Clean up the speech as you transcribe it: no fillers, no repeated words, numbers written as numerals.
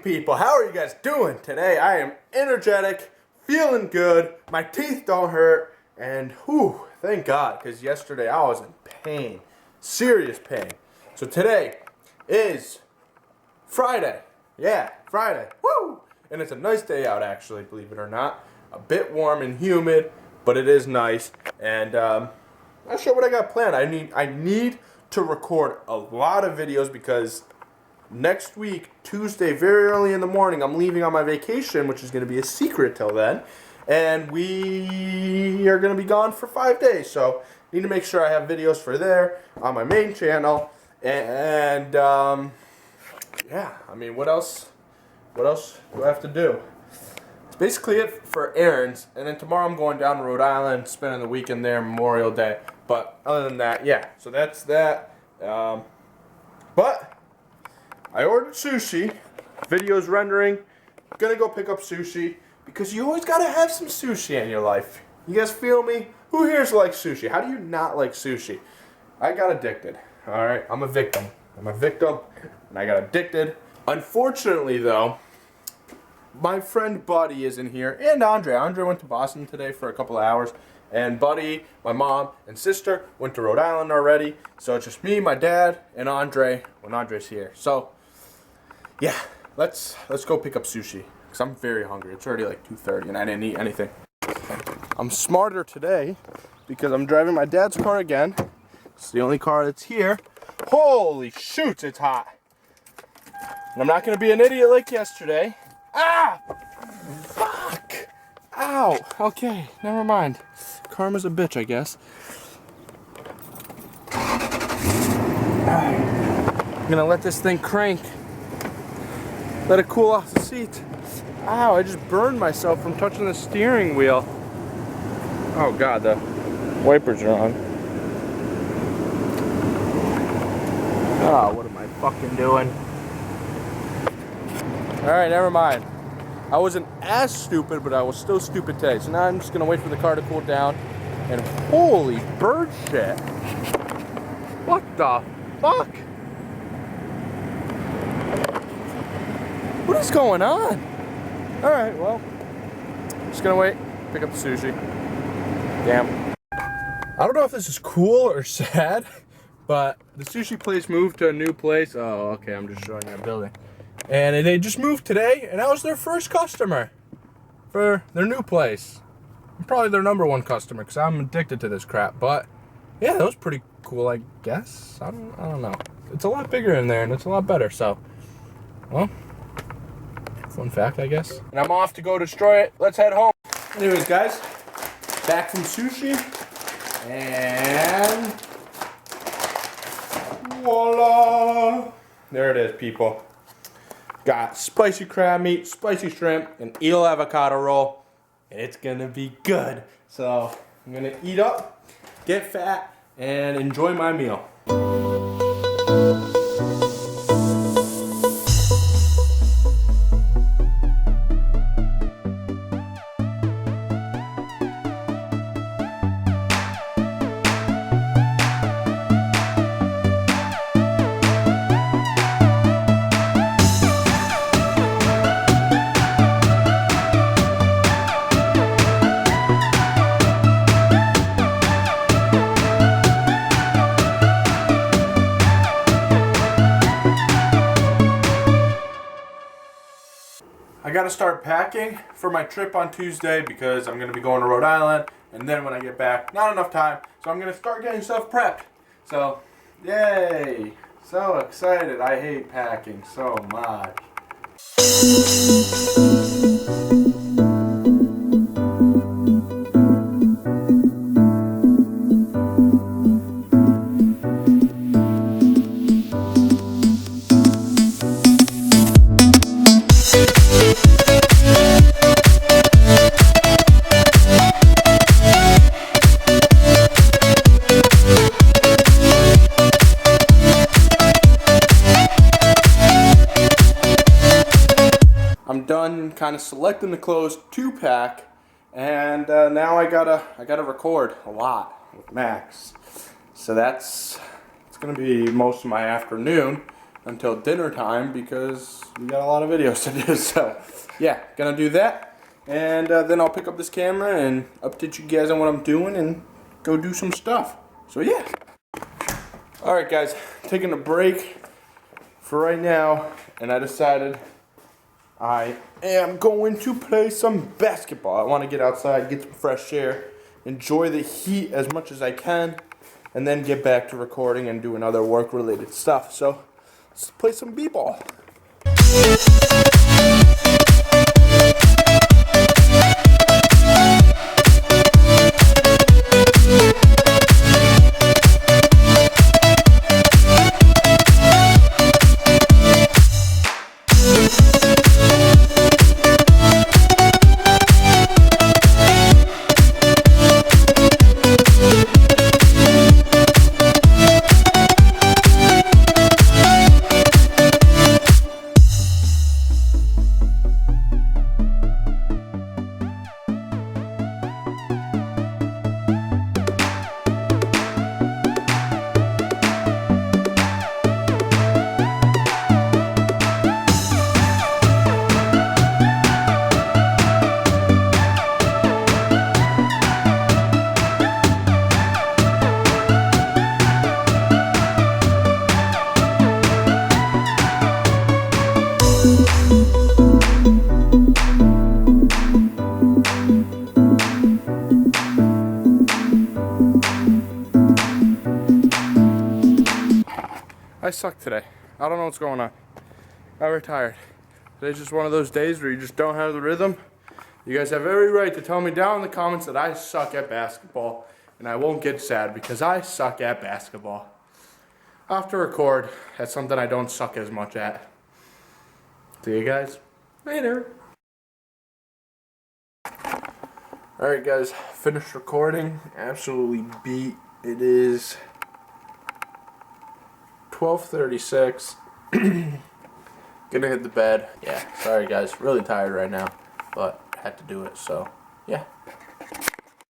people, how are you guys doing today? I am energetic, feeling good, my teeth don't hurt, and whew, thank God, because yesterday I was in pain, serious pain. So today is Friday, yeah, Friday, woo! And it's a nice day out actually, believe it or not. A bit warm and humid, but it is nice, and not sure what I got planned. I need to record a lot of videos because next week, Tuesday, very early in the morning, I'm leaving on my vacation, which is going to be a secret till then. And we are going to be gone for 5 days. So, need to make sure I have videos for there on my main channel. And, yeah, I mean, what else do I have to do? It's basically it for errands. And then tomorrow I'm going down to Rhode Island, spending the weekend there, Memorial Day. But other than that, yeah, so that's that. But I ordered sushi. Video's rendering. Gonna go pick up sushi because you always gotta have some sushi in your life. You guys feel me? Who here's likes sushi? How do you not like sushi? I got addicted. Alright, I'm a victim. I'm a victim and I got addicted. Unfortunately though, my friend Buddy isn't here and Andre. Andre went to Boston today for a couple of hours. And Buddy, my mom, and sister went to Rhode Island already. So it's just me, my dad, and Andre when Andre's here. So yeah, let's go pick up sushi because I'm very hungry. It's already like 2:30 and I didn't eat anything. I'm smarter today because I'm driving my dad's car again. It's the only car that's here. Holy shoots, it's hot. And I'm not going to be an idiot like yesterday. Ah! Fuck! Ow! Okay, never mind. Karma's a bitch, I guess. I'm gonna let this thing crank. Let it cool off the seat. Ow, I just burned myself from touching the steering wheel. Oh god, the wipers are on. Oh, what am I fucking doing? Alright, never mind. I wasn't as stupid, but I was still stupid today. So now I'm just gonna wait for the car to cool down. And holy bird shit. What the fuck? What is going on? Alright, well, just gonna wait, pick up the sushi. Damn. I don't know if this is cool or sad, but the sushi place moved to a new place. Oh, okay, I'm just showing that building. And they just moved today, and I was their first customer for their new place. I'm probably their #1 customer because I'm addicted to this crap. But yeah, that was pretty cool, I guess. I don't know. It's a lot bigger in there, and it's a lot better. So, well, fun fact, I guess. And I'm off to go destroy it. Let's head home. Anyways, guys, back from sushi, and voila! There it is, people. Got spicy crab meat, spicy shrimp, and eel avocado roll, and it's gonna be good. So I'm gonna eat up, get fat, and enjoy my meal. I gotta start packing for my trip on Tuesday because I'm gonna be going to Rhode Island, and then when I get back, not enough time, so I'm gonna start getting stuff prepped. So, yay! So excited. I hate packing so much. I'm done kind of selecting the clothes to pack, and now I gotta record a lot with Max. So it's gonna be most of my afternoon until dinner time because we got a lot of videos to do. So yeah, gonna do that, and then I'll pick up this camera and update you guys on what I'm doing and go do some stuff. So yeah. Alright guys, taking a break for right now, and I decided I am going to play some basketball. I want to get outside, get some fresh air, enjoy the heat as much as I can, and then get back to recording and doing other work-related stuff. So let's play some b-ball. I suck today. I don't know what's going on. I'm retired. Today's just one of those days where you just don't have the rhythm. You guys have every right to tell me down in the comments that I suck at basketball, and I won't get sad because I suck at basketball. I'll have to record at something I don't suck as much at. See you guys later. Alright guys, finished recording. Absolutely beat. It is 12:36. Gonna hit the bed. Yeah, sorry guys, really tired right now, but had to do it, so yeah.